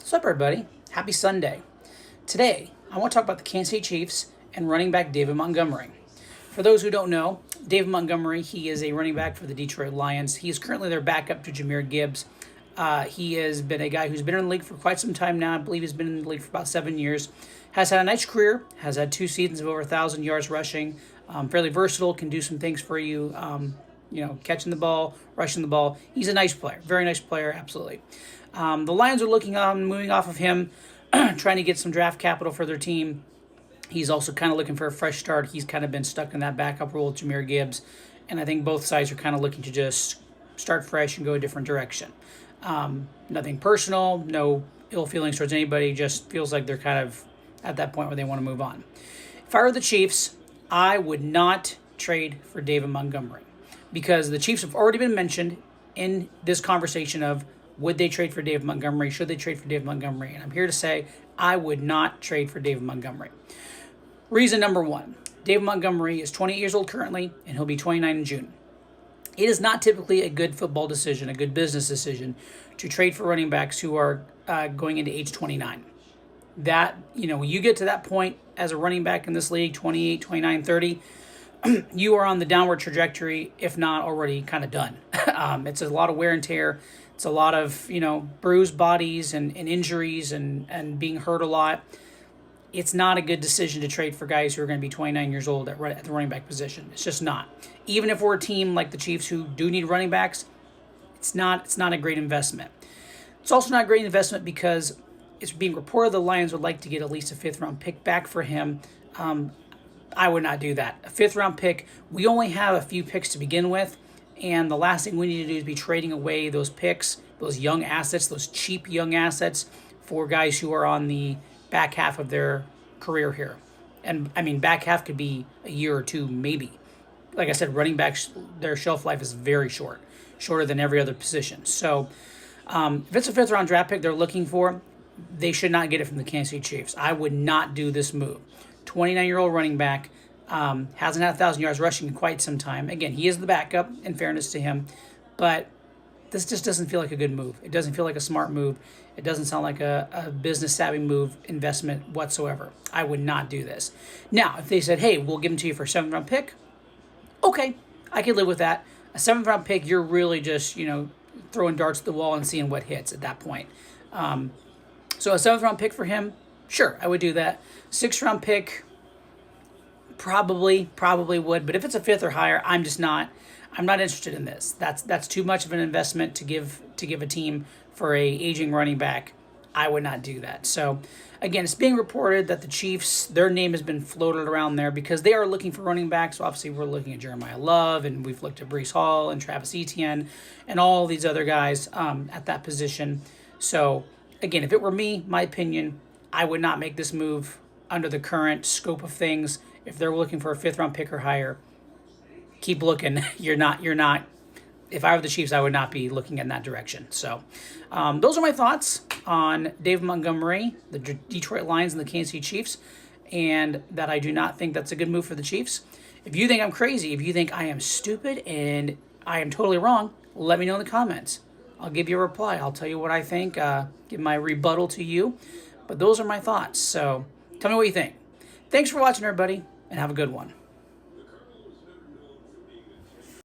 What's up, everybody? Happy Sunday. Today, I want to talk about the Kansas City Chiefs and running back David Montgomery. For those who don't know, David Montgomery, he is a running back for the Detroit Lions. He is currently their backup to Jahmyr Gibbs. He has been a guy who's been in the league for quite some time now. I believe he's been in the league for about 7 years. Has had a nice career, has had 2 seasons of over 1,000 yards rushing. Fairly versatile, can do some things for you, catching the ball, rushing the ball. He's a nice player, very nice player, absolutely. The Lions are looking on moving off of him, trying to get some draft capital for their team. He's also kind of looking for a fresh start. He's kind of been stuck in that backup role with Jahmyr Gibbs, and I think both sides are kind of looking to just start fresh and go a different direction. Nothing personal, no ill feelings towards anybody, just feels like they're kind of at that point where they want to move on. If I were the Chiefs, I would not trade for David Montgomery because the Chiefs have already been mentioned in this conversation of would they trade for David Montgomery? Should they trade for David Montgomery? And I'm here to say I would not trade for David Montgomery. Reason number one, David Montgomery is 28 years old currently, and he'll be 29 in June. It is not typically a good football decision, a good business decision, to trade for running backs who are going into age 29. When you get to that point as a running back in this league, 28, 29, 30, you are on the downward trajectory, if not already kind of done. It's a lot of wear and tear. It's a lot of, bruised bodies and injuries and being hurt a lot. It's not a good decision to trade for guys who are going to be 29 years old at the running back position. It's just not. Even if we're a team like the Chiefs who do need running backs, it's not a great investment. It's also not a great investment because it's being reported the Lions would like to get at least a 5th-round pick back for him. I would not do that. A 5th-round pick, we only have a few picks to begin with, and the last thing we need to do is be trading away those picks, those young assets, those cheap young assets for guys who are on the back half of their career here. And, back half could be a year or two, maybe. Like I said, running backs, their shelf life is very short, shorter than every other position. So if it's a 5th-round draft pick they're looking for, they should not get it from the Kansas City Chiefs. I would not do this move. 29-year-old running back, hasn't had 1,000 yards rushing in quite some time. Again, he is the backup, in fairness to him, but this just doesn't feel like a good move. It doesn't feel like a smart move. It doesn't sound like a business-savvy move, investment whatsoever. I would not do this. Now, if they said, hey, we'll give them to you for a 7th-round pick, okay, I could live with that. A 7th-round pick, you're really just, throwing darts at the wall and seeing what hits at that point. So a 7th-round pick for him, sure, I would do that. 6th-round pick, probably would. But if it's a 5th or higher, I'm not interested in this. That's too much of an investment to give a team for a aging running back. I would not do that. So again, it's being reported that the Chiefs, their name has been floated around there because they are looking for running backs. So obviously we're looking at Jeremiah Love, and we've looked at Breece Hall and Travis Etienne and all these other guys at that position. So again, if it were me, my opinion, I would not make this move under the current scope of things. If they're looking for a 5th-round pick or higher, keep looking. You're not. If I were the Chiefs, I would not be looking in that direction. So those are my thoughts on David Montgomery, the Detroit Lions, and the Kansas City Chiefs, and that I do not think that's a good move for the Chiefs. If you think I'm crazy, if you think I am stupid and I am totally wrong, let me know in the comments. I'll give you a reply. I'll tell you what I think, give my rebuttal to you. But those are my thoughts. So tell me what you think. Thanks for watching, everybody, and have a good one.